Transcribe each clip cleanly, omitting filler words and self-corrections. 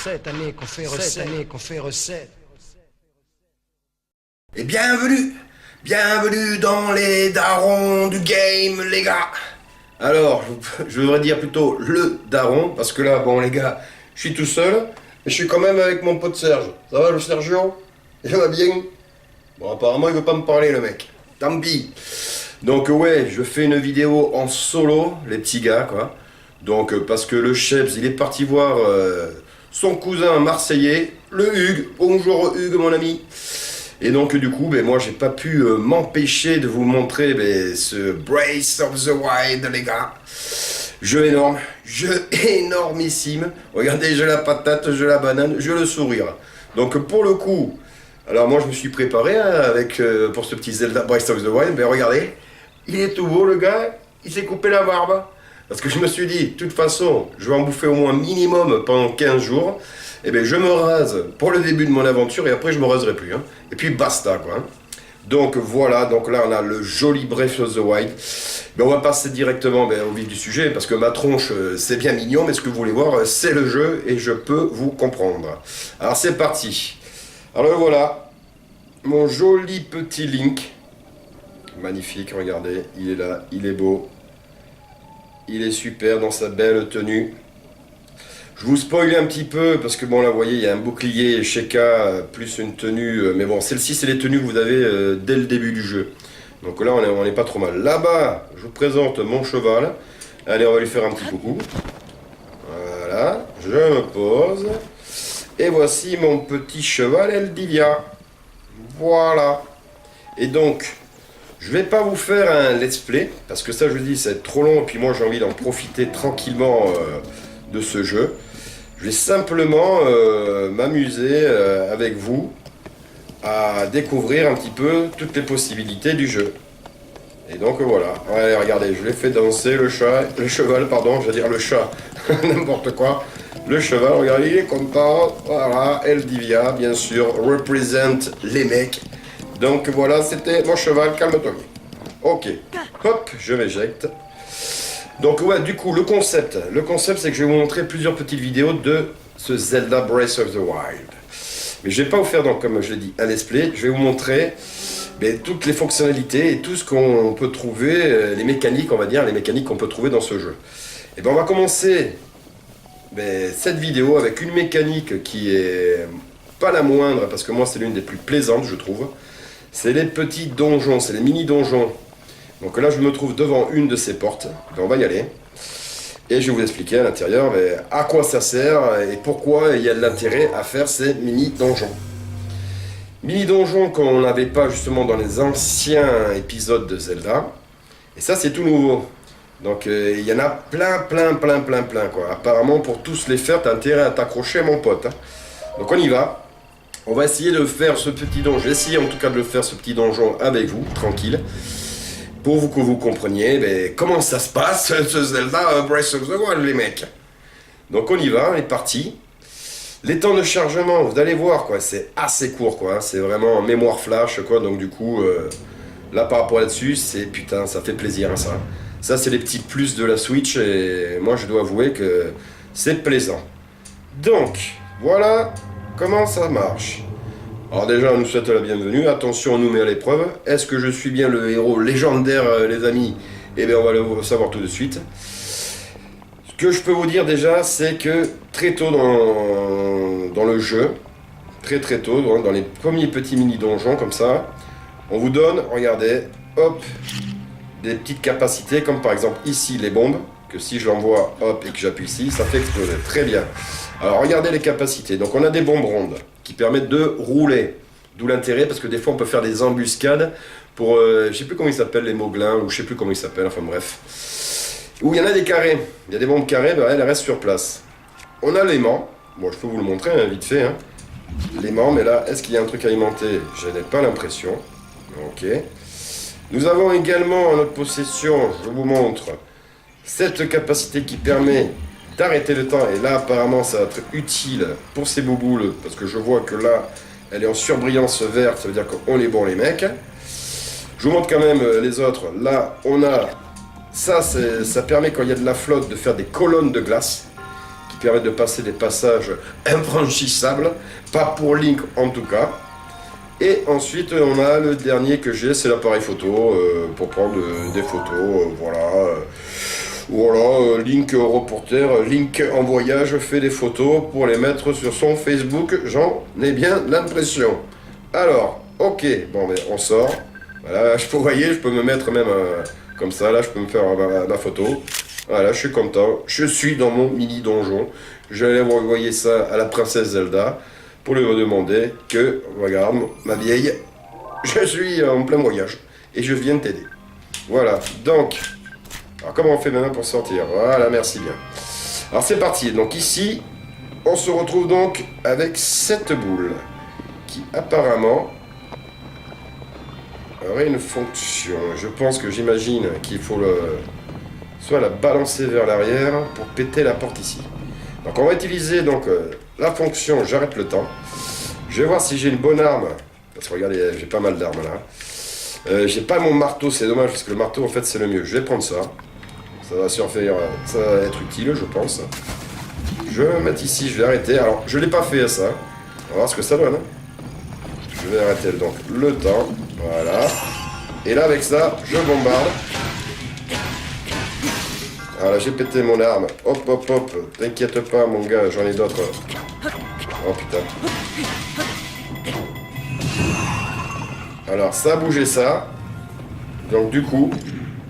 cette année qu'on fait recette. Et bienvenue dans les darons du game, les gars. Alors, je devrais dire plutôt le daron, parce que là, bon, les gars, je suis tout seul, mais je suis quand même avec mon pote Serge. Ça va, le Sergio? Il va bien? Bon, apparemment, il veut pas me parler, le mec. Tant pis. Donc, ouais, je fais une vidéo en solo, les petits gars, quoi. Donc, parce que le Chebs, il est parti voir son cousin marseillais, le Hugues. Bonjour Hugues, mon ami. Et donc du coup, moi j'ai pas pu m'empêcher de vous montrer ce Breath of the Wild, les gars. Jeu énormissime. Regardez, j'ai la patate, j'ai la banane, j'ai le sourire. Donc pour le coup, alors moi je me suis préparé pour ce petit Zelda Breath of the Wild. Mais regardez, il est tout beau le gars, il s'est coupé la barbe. Parce que je me suis dit, de toute façon, je vais en bouffer au moins minimum pendant 15 jours. Et bien je me rase pour le début de mon aventure et après je me raserai plus. Hein. Et puis basta quoi. Hein. Donc voilà, donc là on a le joli Breath of the Wild. Mais on va passer directement au vif du sujet parce que ma tronche c'est bien mignon, mais ce que vous voulez voir c'est le jeu et je peux vous comprendre. Alors c'est parti. Alors voilà, mon joli petit Link. Magnifique, regardez, il est là, il est beau. Il est super dans sa belle tenue. Je vous spoil un petit peu parce que bon là vous voyez il y a un bouclier Sheikah plus une tenue, mais bon celle-ci c'est les tenues que vous avez dès le début du jeu. Donc là on est pas trop mal. Là-bas je vous présente mon cheval. Allez on va lui faire un petit coucou. Voilà, je me pose. Et voici mon petit cheval Eldivia. Voilà. Et donc je vais pas vous faire un let's play parce que ça je vous dis ça va être trop long et puis moi j'ai envie d'en profiter tranquillement de ce jeu. Je vais simplement m'amuser avec vous à découvrir un petit peu toutes les possibilités du jeu. Et donc voilà, allez, regardez, je l'ai fait danser le cheval, pardon, je veux dire le chat, n'importe quoi. Le cheval, regardez, il est content, voilà, Eldivia, bien sûr, représente les mecs. Donc voilà, c'était mon cheval, calme-toi. Ok, hop, je m'éjecte. Donc ouais, du coup, le concept c'est que je vais vous montrer plusieurs petites vidéos de ce Zelda Breath of the Wild. Mais je vais pas vous faire, donc, comme je l'ai dit, un let's play, je vais vous montrer toutes les fonctionnalités et tout ce qu'on peut trouver, les mécaniques, on va dire, les mécaniques qu'on peut trouver dans ce jeu. Et on va commencer cette vidéo avec une mécanique qui est pas la moindre, parce que moi c'est l'une des plus plaisantes, je trouve. C'est les petits donjons, c'est les mini-donjons. Donc là, je me trouve devant une de ces portes. On va y aller. Et je vais vous expliquer à l'intérieur à quoi ça sert et pourquoi il y a de l'intérêt à faire ces mini-donjons. Mini-donjons qu'on n'avait pas justement dans les anciens épisodes de Zelda. Et ça, c'est tout nouveau. Donc il y en a plein quoi. Apparemment, pour tous les faire, t'as intérêt à t'accrocher, mon pote. Hein. Donc on y va. On va essayer de faire ce petit donjon. Je vais essayer en tout cas de le faire ce petit donjon avec vous, tranquille. Pour que vous compreniez comment ça se passe, ce Zelda Breath of the Wild, les mecs. Donc on y va, on est parti. Les temps de chargement, vous allez voir, quoi, c'est assez court, quoi. C'est vraiment en mémoire flash, quoi. Donc du coup, là par rapport là-dessus, c'est putain, ça fait plaisir, hein, ça. Ça, c'est les petits plus de la Switch, et moi, je dois avouer que c'est plaisant. Donc, voilà comment ça marche. Alors déjà, on nous souhaite la bienvenue. Attention, on nous met à l'épreuve. Est-ce que je suis bien le héros légendaire, les amis? Eh bien, on va le savoir tout de suite. Ce que je peux vous dire déjà, c'est que très tôt dans le jeu, très tôt, dans les premiers petits mini-donjons comme ça, on vous donne, regardez, hop, des petites capacités, comme par exemple ici, les bombes, que si je l'envoie, hop, et que j'appuie ici, ça fait exploser. Très bien. Alors, regardez les capacités. Donc, on a des bombes rondes qui permettent de rouler. D'où l'intérêt, parce que des fois on peut faire des embuscades pour, je sais plus comment ils s'appellent, les moglins, ou je sais plus comment ils s'appellent, enfin bref. Où il y en a des carrés, il y a des bombes carrées, elles restent sur place. On a l'aimant, bon je peux vous le montrer hein, vite fait, hein. L'aimant, mais là, est-ce qu'il y a un truc alimenté? Je n'ai pas l'impression. Ok. Nous avons également en notre possession, je vous montre, cette capacité qui permet d'arrêter le temps, et là apparemment ça va être utile pour ces bouboules, parce que je vois que là elle est en surbrillance verte, ça veut dire qu'on est bon les mecs. Je vous montre quand même les autres. Là on a ça, ça permet quand il y a de la flotte de faire des colonnes de glace qui permettent de passer des passages infranchissables, pas pour Link en tout cas. Et ensuite on a le dernier que j'ai, c'est l'appareil photo pour prendre des photos, voilà, Link reporter, Link en voyage fait des photos pour les mettre sur son Facebook, j'en ai bien l'impression. Alors, ok, bon mais on sort, voilà, vous voyez, je peux me mettre même comme ça, là je peux me faire ma photo. Voilà, je suis content, je suis dans mon mini donjon, je vais aller envoyer ça à la princesse Zelda pour lui demander que, regarde, ma vieille, je suis en plein voyage et je viens de t'aider. Voilà, donc, alors comment on fait maintenant pour sortir? Voilà, merci bien. Alors c'est parti, donc ici, on se retrouve donc avec cette boule qui apparemment aurait une fonction. Je pense que j'imagine qu'il faut soit la balancer vers l'arrière pour péter la porte ici. Donc on va utiliser donc la fonction j'arrête le temps. Je vais voir si j'ai une bonne arme. Parce que regardez, j'ai pas mal d'armes là. J'ai pas mon marteau, c'est dommage parce que le marteau en fait c'est le mieux. Je vais prendre ça. Ça va être utile je pense. Je vais mettre ici, je vais arrêter. Alors je l'ai pas fait ça. On va voir ce que ça donne. Je vais arrêter donc le temps. Voilà. Et là avec ça, je bombarde. Voilà, j'ai pété mon arme. Hop, hop, hop. T'inquiète pas, mon gars, j'en ai d'autres. Oh putain. Alors, ça a bougé ça. Donc, du coup,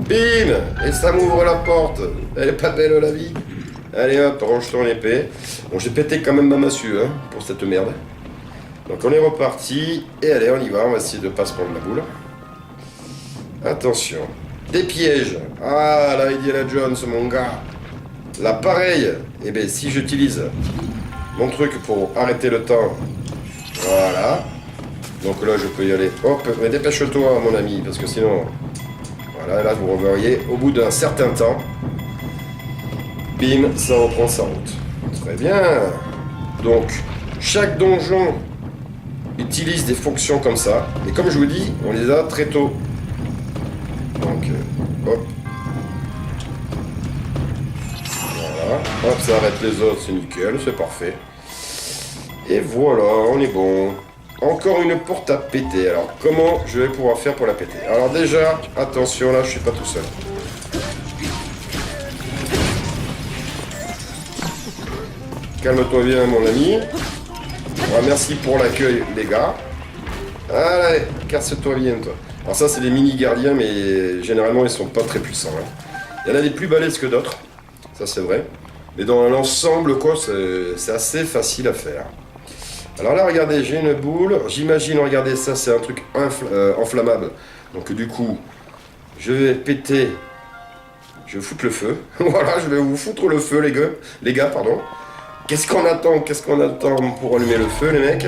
bim! Et ça m'ouvre la porte. Elle est pas belle, la vie. Allez, hop, range ton épée. Bon, j'ai pété quand même ma massue, hein, pour cette merde. Donc, on est reparti. Et allez, on y va. On va essayer de pas se prendre la boule. Attention. Des pièges. Ah, là, Indiana Jones, mon gars. Là, pareil. Eh bien, si j'utilise mon truc pour arrêter le temps. Voilà. Donc là, je peux y aller. Hop, mais dépêche-toi, mon ami, parce que sinon... Voilà, là, vous revoyez, au bout d'un certain temps, bim, ça reprend sa route. Très bien. Donc, chaque donjon utilise des fonctions comme ça. Et comme je vous dis, on les a très tôt. Donc, hop. Voilà. Hop, ça arrête les autres, c'est nickel, c'est parfait. Et voilà, on est bon. Encore une porte à péter. Alors, comment je vais pouvoir faire pour la péter? Alors déjà, attention, là, je suis pas tout seul. Calme-toi bien, mon ami. Voilà, merci pour l'accueil, les gars. Allez, casse-toi bien, toi. Alors ça, c'est des mini-gardiens, mais généralement, ils sont pas très puissants. Hein. Il y en a des plus balèzes que d'autres. Ça, c'est vrai. Mais dans l'ensemble, quoi, c'est assez facile à faire. Alors là, regardez, j'ai une boule. J'imagine, regardez, ça, c'est un truc enflammable. Donc, du coup, je vais péter. Je vais foutre le feu. Voilà, je vais vous foutre le feu, les gars, pardon. Qu'est-ce qu'on attend pour allumer le feu, les mecs?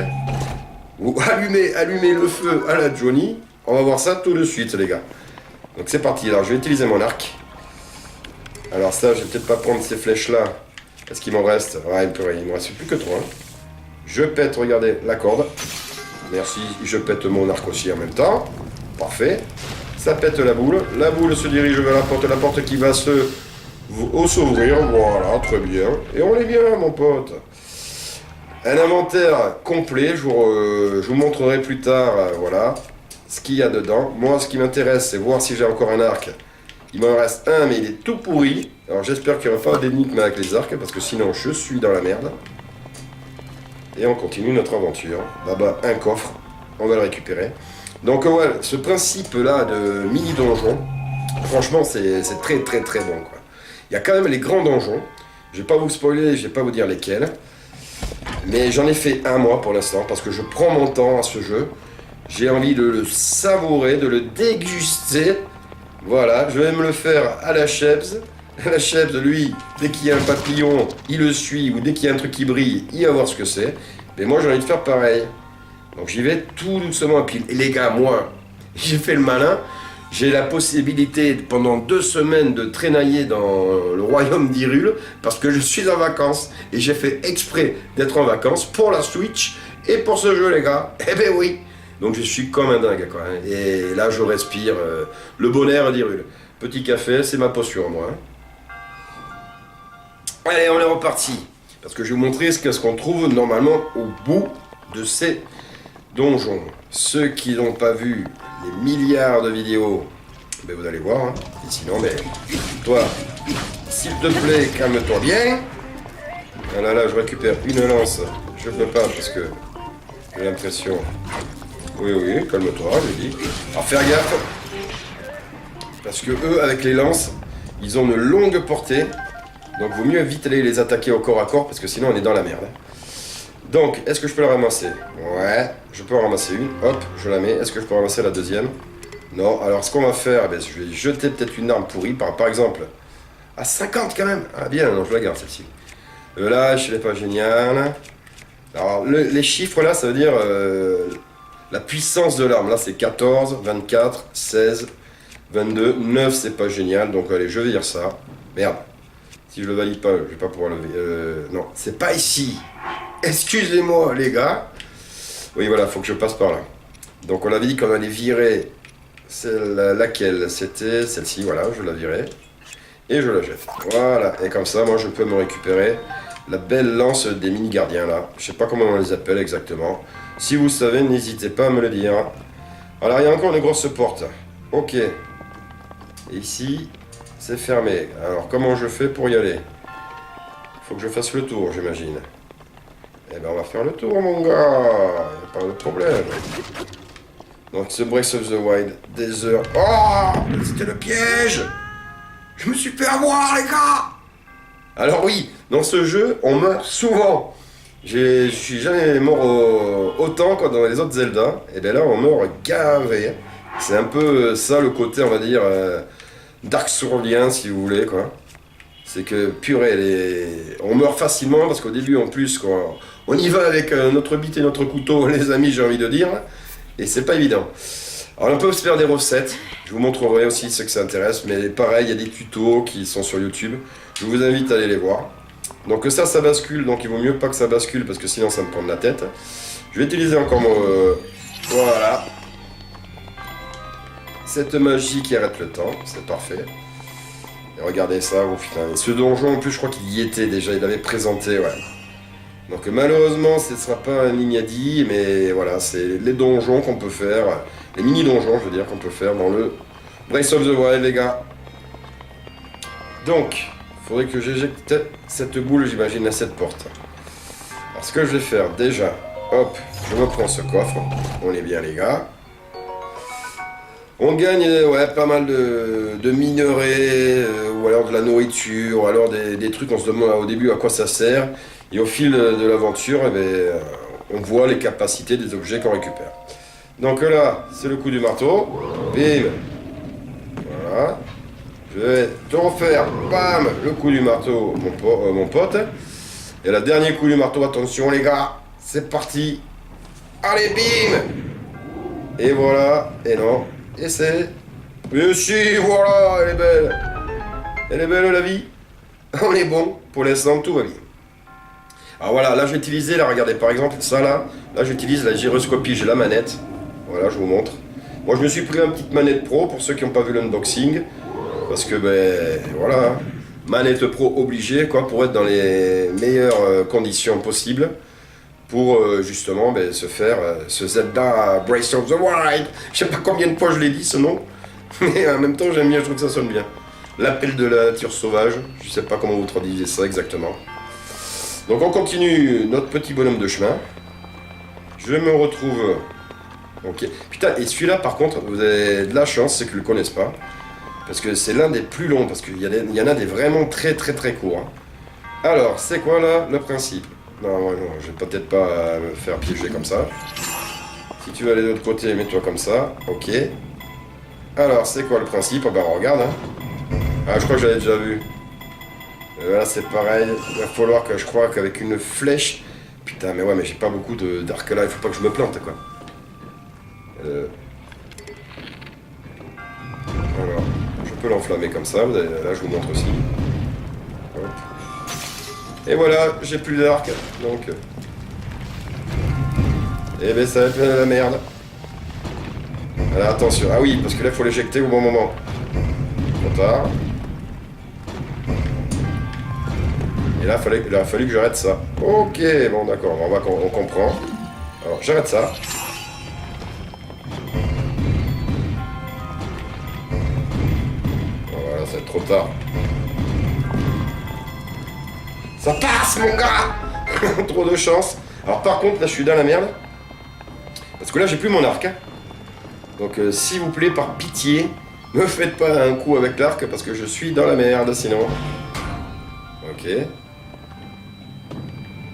Ou allumer le feu à la Johnny. On va voir ça tout de suite, les gars. Donc, c'est parti. Alors, je vais utiliser mon arc. Alors ça, je vais peut-être pas prendre ces flèches-là. Est-ce qu'il m'en reste? Ouais, il me reste plus que 3. Je pète, regardez, la corde. Merci, je pète mon arc aussi en même temps. Parfait. Ça pète la boule. La boule se dirige vers la porte qui va s'ouvrir. Voilà, très bien. Et on est bien, mon pote. Un inventaire complet. Je vous montrerai plus tard, voilà, ce qu'il y a dedans. Moi, ce qui m'intéresse, c'est voir si j'ai encore un arc. Il m'en reste un, mais il est tout pourri. Alors j'espère qu'il n'y aura pas d'énigme avec les arcs, parce que sinon je suis dans la merde. Et on continue notre aventure. Là-bas, un coffre. On va le récupérer. Donc ouais, ce principe-là de mini-donjon, franchement, c'est très très très bon, quoi. Il y a quand même les grands donjons. Je vais pas vous spoiler, je vais pas vous dire lesquels. Mais j'en ai fait un, moi, pour l'instant, parce que je prends mon temps à ce jeu. J'ai envie de le savourer, de le déguster. Voilà, je vais me le faire à la Chebs. La Chebs, lui, dès qu'il y a un papillon, il le suit, ou dès qu'il y a un truc qui brille, il va voir ce que c'est. Mais moi, j'ai envie de faire pareil. Donc j'y vais tout doucement. Et puis, les gars, moi, j'ai fait le malin. J'ai la possibilité, pendant 2 semaines, de traînailler dans le royaume d'Hyrule, parce que je suis en vacances. Et j'ai fait exprès d'être en vacances pour la Switch et pour ce jeu, les gars. Eh ben oui. Donc je suis comme un dingue, quoi. Et là, je respire le bonheur d'Hyrule. Petit café, c'est ma potion, moi. Allez, on est reparti. Parce que je vais vous montrer ce qu'on trouve normalement au bout de ces donjons. Ceux qui n'ont pas vu les milliards de vidéos, ben vous allez voir. Hein. Et sinon, ben, toi, s'il te plaît, calme-toi bien. Ah là, je récupère une lance. Je ne peux pas parce que j'ai l'impression... Oui, calme-toi, je dis. Alors faire gaffe. Parce que eux, avec les lances, ils ont une longue portée. Donc vaut mieux vite aller les attaquer au corps à corps parce que sinon on est dans la merde. Donc, est-ce que je peux la ramasser? Ouais, je peux en ramasser une. Hop, je la mets. Est-ce que je peux ramasser la deuxième? Non. Alors ce qu'on va faire, ben, je vais jeter peut-être une arme pourrie. Par exemple, à 50 quand même. Ah bien, non, je la garde celle-ci. Là, je ne l'ai pas génial. Alors les chiffres là, ça veut dire la puissance de l'arme. Là c'est 14, 24, 16, 22, 9 c'est pas génial. Donc allez, je vais dire ça. Merde. Si je le valide pas, je vais pas pouvoir lever. Non, c'est pas ici. Excusez-moi les gars. Oui voilà, faut que je passe par là. Donc on avait dit qu'on allait virer laquelle c'était celle-ci, voilà, je la virais. Et je la jette. Voilà, et comme ça, moi je peux me récupérer la belle lance des mini-gardiens là. Je sais pas comment on les appelle exactement. Si vous savez, n'hésitez pas à me le dire. Alors il y a encore une grosse porte. Ok. Et ici, c'est fermé. Alors comment je fais pour y aller? Faut que je fasse le tour, j'imagine. Eh ben on va faire le tour mon gars. Y a pas de problème. Donc ce Breath of the Wild, des heures. Oh, c'était le piège. Je me suis fait avoir les gars. Alors oui, dans ce jeu, on meurt souvent. Je suis jamais mort autant que dans les autres Zelda. Et bien là, on meurt gavé. C'est un peu ça le côté, on va dire, Dark Soulsien, si vous voulez, quoi. C'est que, purée, on meurt facilement, parce qu'au début, en plus, quoi, on y va avec notre bite et notre couteau, les amis, j'ai envie de dire. Et c'est pas évident. Alors on peut se faire des recettes, je vous montrerai aussi ceux que ça intéresse, mais pareil, il y a des tutos qui sont sur YouTube, je vous invite à aller les voir. Donc ça bascule, donc il vaut mieux pas que ça bascule, parce que sinon ça me prend de la tête. Je vais utiliser encore mon... voilà. Cette magie qui arrête le temps, c'est parfait. Et regardez ça, oh putain, et ce donjon en plus je crois qu'il y était déjà, il l'avait présenté, ouais. Donc malheureusement ce ne sera pas un inédit, mais voilà, c'est les donjons qu'on peut faire, les mini-donjons je veux dire qu'on peut faire dans le Breath of the Wild les gars. Donc, il faudrait que j'éjecte cette boule j'imagine à cette porte. Alors ce que je vais faire déjà, hop, je me prends ce coffre, on est bien les gars. On gagne ouais, pas mal de minerais, ou alors de la nourriture, ou alors des trucs, on se demande au début à quoi ça sert. Et au fil de l'aventure, eh bien, on voit les capacités des objets qu'on récupère. Donc là, c'est le coup du marteau. Bim. Voilà. Je vais te refaire, bam, le coup du marteau, mon pote. Et le dernier coup du marteau, attention les gars, c'est parti. Allez, bim. Et voilà, et non, et c'est... Mais si, voilà, elle est belle. Elle est belle la vie. On est bon, pour l'instant, tout va bien. Alors voilà, là j'ai utilisé, là regardez par exemple ça là j'utilise la gyroscopie, j'ai la manette, voilà je vous montre. Moi je me suis pris une petite manette pro pour ceux qui n'ont pas vu l'unboxing, parce que ben voilà, manette pro obligée quoi, pour être dans les meilleures conditions possibles, pour justement ben, se faire ce Zelda Breath of the Wild. Je sais pas combien de fois je l'ai dit ce nom, mais en même temps j'aime bien, je trouve que ça sonne bien. L'appel de la nature sauvage, je sais pas comment vous traduisez ça exactement. Donc on continue notre petit bonhomme de chemin. Je me retrouve... Ok. Putain, et celui-là par contre, vous avez de la chance, c'est qu'ils ne le connaissent pas. Parce que c'est l'un des plus longs, parce qu'il y en a des vraiment très courts. Hein. Alors, c'est quoi là le principe? Non, je vais peut-être pas me faire piéger comme ça. Si tu veux aller de l'autre côté, mets-toi comme ça. Ok. Alors, c'est quoi le principe? Oh, bah regarde. Hein. Ah, je crois que j'avais déjà vu. Là c'est pareil, il va falloir que je crois qu'avec une flèche... Putain mais ouais mais j'ai pas beaucoup d'arc là, il faut pas que je me plante quoi. Alors, je peux l'enflammer comme ça, là je vous montre aussi. Hop. Et voilà, j'ai plus d'arc, donc... Eh ben ça va être la merde. Alors attention, ah oui, parce que là il faut l'éjecter au bon moment. Trop tard. Et là, il a fallu que j'arrête ça. Ok, bon d'accord, on comprend. Alors j'arrête ça. Voilà, ça va être trop tard. Ça passe mon gars. Trop de chance. Alors par contre, là je suis dans la merde. Parce que là j'ai plus mon arc. Donc s'il vous plaît, par pitié, me faites pas un coup avec l'arc parce que je suis dans la merde sinon. Ok.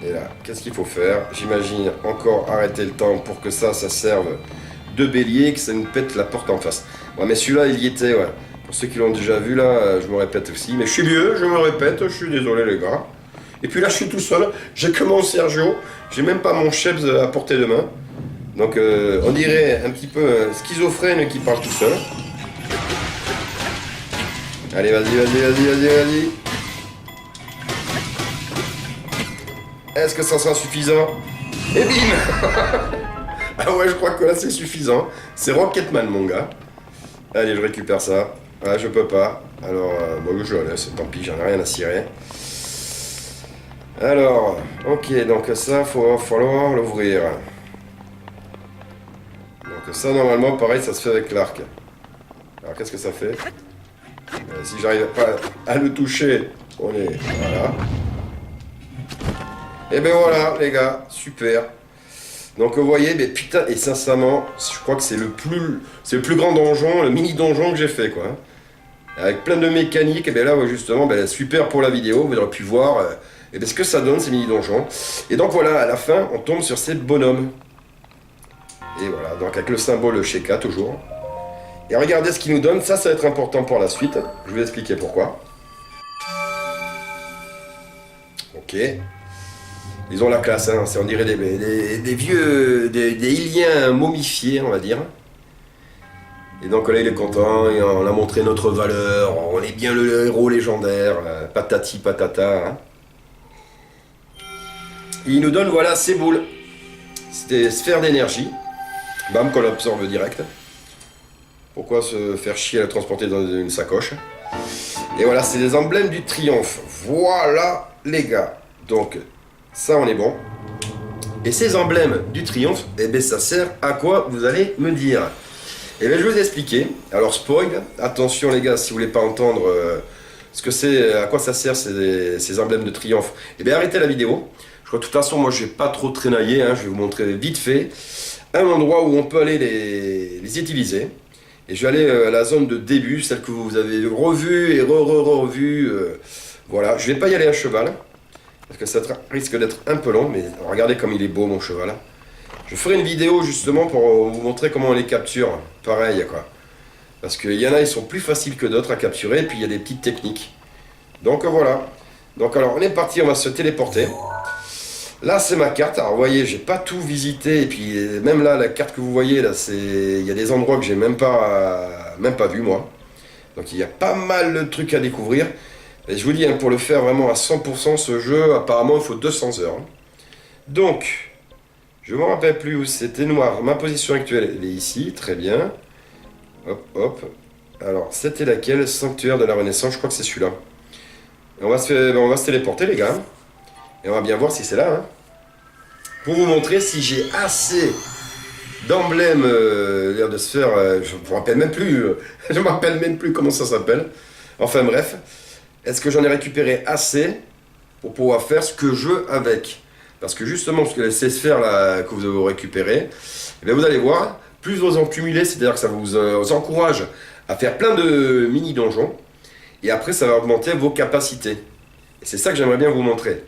Et là, qu'est-ce qu'il faut faire? J'imagine encore arrêter le temps pour que ça serve de bélier, que ça nous pète la porte en face. Ouais, mais celui-là, il y était, ouais. Pour ceux qui l'ont déjà vu, là, je me répète aussi. Mais je suis vieux, je me répète, je suis désolé, les gars. Et puis là, je suis tout seul. J'ai que mon Sergio. J'ai même pas mon Chebs à portée de main. Donc, on dirait un petit peu schizophrène qui parle tout seul. Allez, vas-y. Est-ce que ça sera suffisant? Et bim. Ah ouais, je crois que là c'est suffisant. C'est Rocketman mon gars. Allez, je récupère ça. Ah, je peux pas. Alors, bon, je le laisse, tant pis, j'en ai rien à cirer. Alors, ok, donc ça, va falloir l'ouvrir. Donc ça, normalement, pareil, ça se fait avec l'arc. Alors, qu'est-ce que ça fait? Si j'arrive pas à le toucher, on est... Voilà. Et ben voilà les gars, super. Donc vous voyez, mais putain, et sincèrement, je crois que c'est le plus grand donjon, le mini donjon que j'ai fait quoi. Avec plein de mécaniques, et bien là justement, ben, super pour la vidéo, vous aurez pu voir et ben, ce que ça donne ces mini donjons. Et donc voilà, à la fin, on tombe sur ces bonhommes. Et voilà, donc avec le symbole Sheikah toujours. Et regardez ce qu'il nous donne, ça va être important pour la suite. Je vais vous expliquer pourquoi. Ok. Ils ont la classe, hein. On dirait des vieux, des Iliens momifiés, on va dire. Et donc là, il est content, et on a montré notre valeur, on est bien le héros légendaire, patati patata. Hein. Et il nous donne, voilà, ces boules. C'est des sphères d'énergie. Bam, qu'on absorbe direct. Pourquoi se faire chier à la transporter dans une sacoche? Et voilà, c'est des emblèmes du triomphe. Voilà, les gars. Donc... ça, on est bon. Et ces emblèmes du triomphe, eh bien, ça sert à quoi, vous allez me dire? Eh bien, je vais vous expliquer. Alors, spoil, attention les gars, si vous voulez pas entendre ce que c'est, à quoi ça sert ces emblèmes de triomphe, eh bien, arrêtez la vidéo. Je crois de toute façon, moi, je vais pas trop traînailler, hein, je vais vous montrer vite fait un endroit où on peut aller les utiliser. Et je vais aller à la zone de début, celle que vous avez revue et revue. Voilà, je vais pas y aller à cheval. Parce que ça risque d'être un peu long, mais regardez comme il est beau mon cheval. Je ferai une vidéo justement pour vous montrer comment on les capture. Pareil quoi. Parce qu'il y en a, ils sont plus faciles que d'autres à capturer, et puis il y a des petites techniques. Donc voilà. Donc alors on est parti, on va se téléporter. Là c'est ma carte, alors vous voyez, j'ai pas tout visité, et puis même là, la carte que vous voyez, là, il y a des endroits que j'ai même pas vu moi. Donc il y a pas mal de trucs à découvrir. Et je vous dis, hein, pour le faire vraiment à 100% ce jeu, apparemment il faut 200 heures. Donc, je ne me rappelle plus où c'était noir. Ma position actuelle, elle est ici, très bien. Hop, hop. Alors, c'était laquelle? Sanctuaire de la Renaissance, je crois que c'est celui-là. On va se téléporter les gars. Et on va bien voir si c'est là. Hein. Pour vous montrer si j'ai assez d'emblèmes de sphères. Je ne me rappelle même plus. Je me rappelle même plus comment ça s'appelle. Enfin bref. Est-ce que j'en ai récupéré assez pour pouvoir faire ce que je veux avec? Parce que justement, parce que ces sphères-là que vous avez récupérées, eh bien vous allez voir, plus vous en cumulez, c'est-à-dire que ça vous encourage à faire plein de mini-donjons, et après ça va augmenter vos capacités. Et c'est ça que j'aimerais bien vous montrer.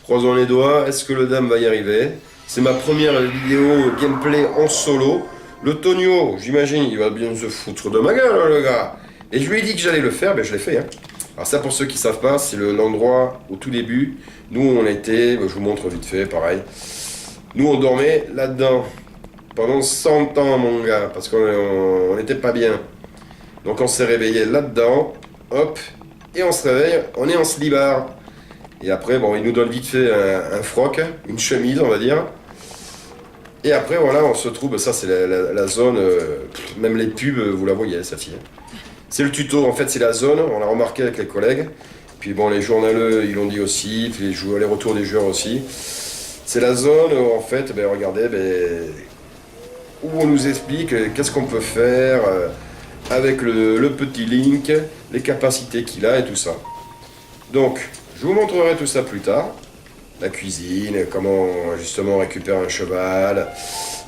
Croisons les doigts, est-ce que le dame va y arriver? C'est ma première vidéo gameplay en solo. Le Tonio, j'imagine, il va bien se foutre de ma gueule, le gars. Et je lui ai dit que j'allais le faire, ben je l'ai fait, hein. Alors ça, pour ceux qui ne savent pas, c'est l'endroit au tout début. Nous, on a été, je vous montre vite fait, pareil. Nous, on dormait là-dedans pendant 100 ans, mon gars, parce qu'on n'était pas bien. Donc on s'est réveillé là-dedans, hop, et on se réveille, on est en slibard. Et après, bon, il nous donne vite fait un froc, une chemise, on va dire. Et après, voilà, on se trouve, ça c'est la zone, même les pubs, vous la voyez, celle-ci. C'est le tuto, en fait, c'est la zone, on l'a remarqué avec les collègues. Puis bon, les journaleux, ils l'ont dit aussi, puis les retours des joueurs aussi. C'est la zone où, en fait, ben, regardez, ben, où on nous explique qu'est-ce qu'on peut faire avec le petit Link, les capacités qu'il a et tout ça. Donc, je vous montrerai tout ça plus tard. La cuisine, comment justement récupérer un cheval.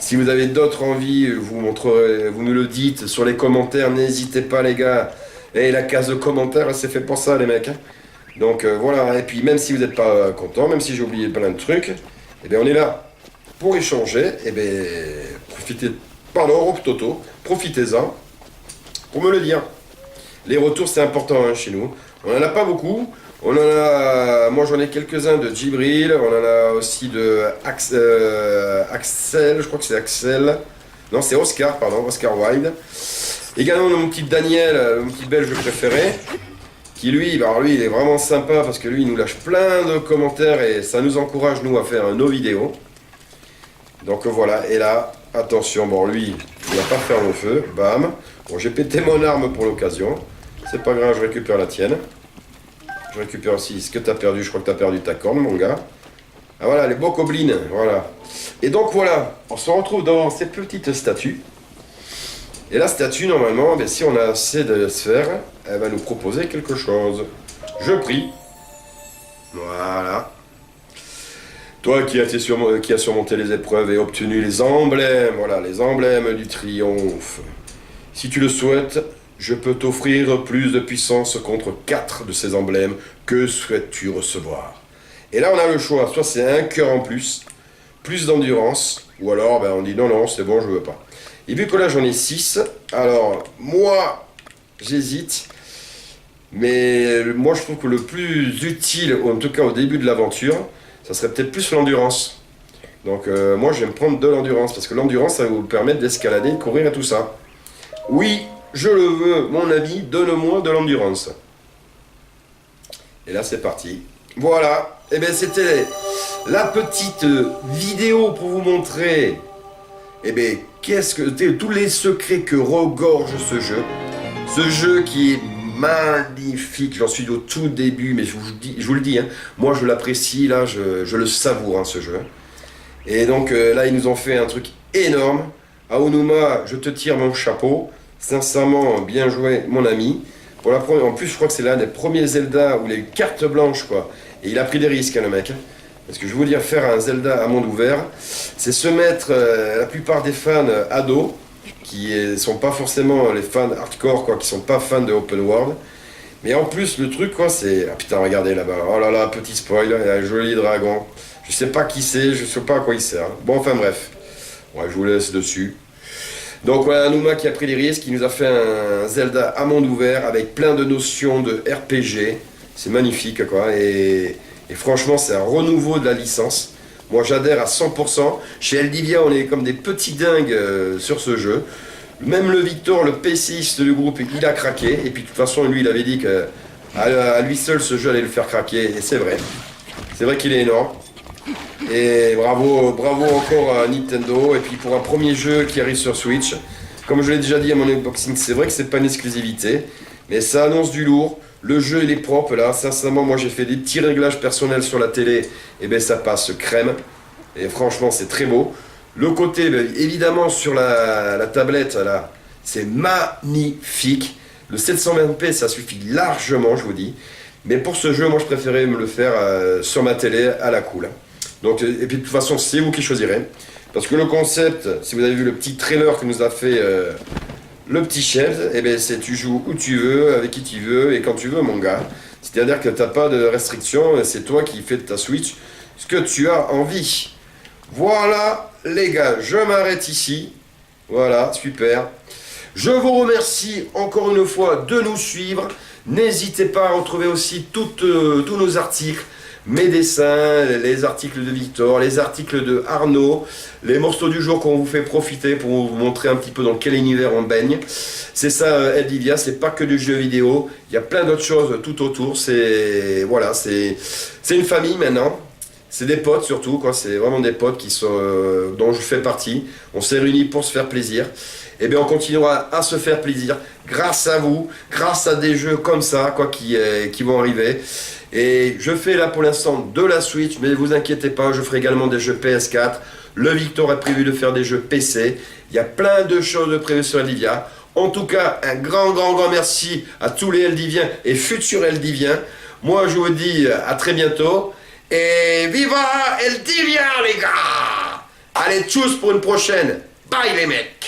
Si vous avez d'autres envies, vous nous le dites sur les commentaires, n'hésitez pas les gars. Et la case de commentaires, c'est fait pour ça les mecs. Donc voilà, et puis même si vous n'êtes pas content, même si j'ai oublié plein de trucs, eh bien on est là pour échanger, et bien profitez, pardon, Rob Toto, profitez-en pour me le dire. Les retours c'est important hein, chez nous, on n'en a pas beaucoup, on en a, moi j'en ai quelques-uns de Djibril, on en a aussi de Axel, je crois que c'est Axel, non c'est Oscar, pardon, Oscar Wilde. Également mon petit Daniel, mon petit belge préféré, qui lui, bah alors lui il est vraiment sympa parce que lui il nous lâche plein de commentaires et ça nous encourage nous à faire nos vidéos. Donc voilà, et là, attention, bon lui, il va pas faire le feu, bam. Bon j'ai pété mon arme pour l'occasion, c'est pas grave, je récupère la tienne. Je récupère aussi ce que tu as perdu, je crois que tu as perdu ta corne mon gars. Ah voilà, les bokoblins, voilà. Et donc voilà, on se retrouve dans ces petites statues. Et la statue, normalement, ben, si on a assez de sphères, elle va nous proposer quelque chose. Je prie. Voilà. Toi qui as surmonté les épreuves et obtenu les emblèmes, voilà, les emblèmes du triomphe. Si tu le souhaites, je peux t'offrir plus de puissance contre 4 de ces emblèmes. Que souhaites-tu recevoir? Et là, on a le choix. Soit c'est un cœur en plus d'endurance, ou alors ben, on dit non, non, c'est bon, je veux pas. Et vu que là j'en ai 6, alors moi j'hésite, mais moi je trouve que le plus utile, en tout cas au début de l'aventure, ça serait peut-être plus l'endurance. Donc moi je vais me prendre de l'endurance, parce que l'endurance ça va vous permettre d'escalader, de courir et tout ça. Oui, je le veux, mon ami, donne-moi de l'endurance. Et là c'est parti. Voilà, et bien c'était la petite vidéo pour vous montrer, eh bien, tous les secrets que regorge ce jeu qui est magnifique, j'en suis au tout début, mais je vous le dis, hein, moi je l'apprécie, là, je le savoure, hein, ce jeu. Et donc là, ils nous ont fait un truc énorme. Aonuma, je te tire mon chapeau, sincèrement, bien joué, mon ami. Pour la première, en plus, je crois que c'est l'un des premiers Zelda où il a eu carte blanche, quoi. Et il a pris des risques, hein, le mec. Parce que je veux dire, faire un Zelda à monde ouvert, c'est se mettre la plupart des fans ados, qui sont pas forcément les fans hardcore, quoi, qui sont pas fans de open world. Mais en plus, le truc, quoi, c'est... Ah putain, regardez là-bas, oh là là, petit spoil, il y a un joli dragon. Je sais pas qui c'est, je sais pas à quoi il sert. Bon, enfin bref, ouais, je vous laisse dessus. Donc voilà, Aonuma qui a pris des risques, qui nous a fait un Zelda à monde ouvert avec plein de notions de RPG. C'est magnifique, quoi, et franchement, c'est un renouveau de la licence. Moi, j'adhère à 100%. Chez Eldivia, on est comme des petits dingues sur ce jeu. Même le Victor, le PCiste du groupe, il a craqué. Et puis, de toute façon, lui, il avait dit qu'à lui seul, ce jeu allait le faire craquer. Et c'est vrai. C'est vrai qu'il est énorme. Et bravo, bravo encore à Nintendo. Et puis, pour un premier jeu qui arrive sur Switch, comme je l'ai déjà dit à mon unboxing, c'est vrai que c'est pas une exclusivité. Mais ça annonce du lourd. Le jeu il est propre là, sincèrement moi j'ai fait des petits réglages personnels sur la télé, et ben ça passe crème, et franchement c'est très beau. Le côté, ben, évidemment sur la tablette là, c'est magnifique. Le 720p ça suffit largement je vous dis, mais pour ce jeu moi je préférais me le faire sur ma télé à la cool. Donc, et puis de toute façon c'est vous qui choisirez, parce que le concept, si vous avez vu le petit trailer que nous a fait... le petit chef, eh ben c'est tu joues où tu veux, avec qui tu veux et quand tu veux mon gars. C'est-à-dire que t'as pas de restrictions, c'est toi qui fais de ta Switch ce que tu as envie. Voilà les gars, je m'arrête ici. Voilà, super. Je vous remercie encore une fois de nous suivre. N'hésitez pas à retrouver aussi tous nos articles, mes dessins, les articles de Victor, les articles de Arnaud, les morceaux du jour qu'on vous fait profiter pour vous montrer un petit peu dans quel univers on baigne. C'est ça Eldivia, c'est pas que du jeu vidéo, il y a plein d'autres choses tout autour, c'est voilà, c'est une famille maintenant. C'est des potes surtout, quoi. C'est vraiment des potes qui sont, dont je fais partie. On s'est réunis pour se faire plaisir. eh bien on continuera à se faire plaisir grâce à vous, grâce à des jeux comme ça, quoi, qui vont arriver. Et je fais là pour l'instant de la Switch, mais ne vous inquiétez pas, je ferai également des jeux PS4. Le Victor a prévu de faire des jeux PC. Il y a plein de choses prévues sur Eldivia. En tout cas, un grand merci à tous les Eldiviens et futurs Eldiviens. Moi, je vous dis à très bientôt. Et viva Eldivia, les gars! Allez, tchuss pour une prochaine. Bye, les mecs!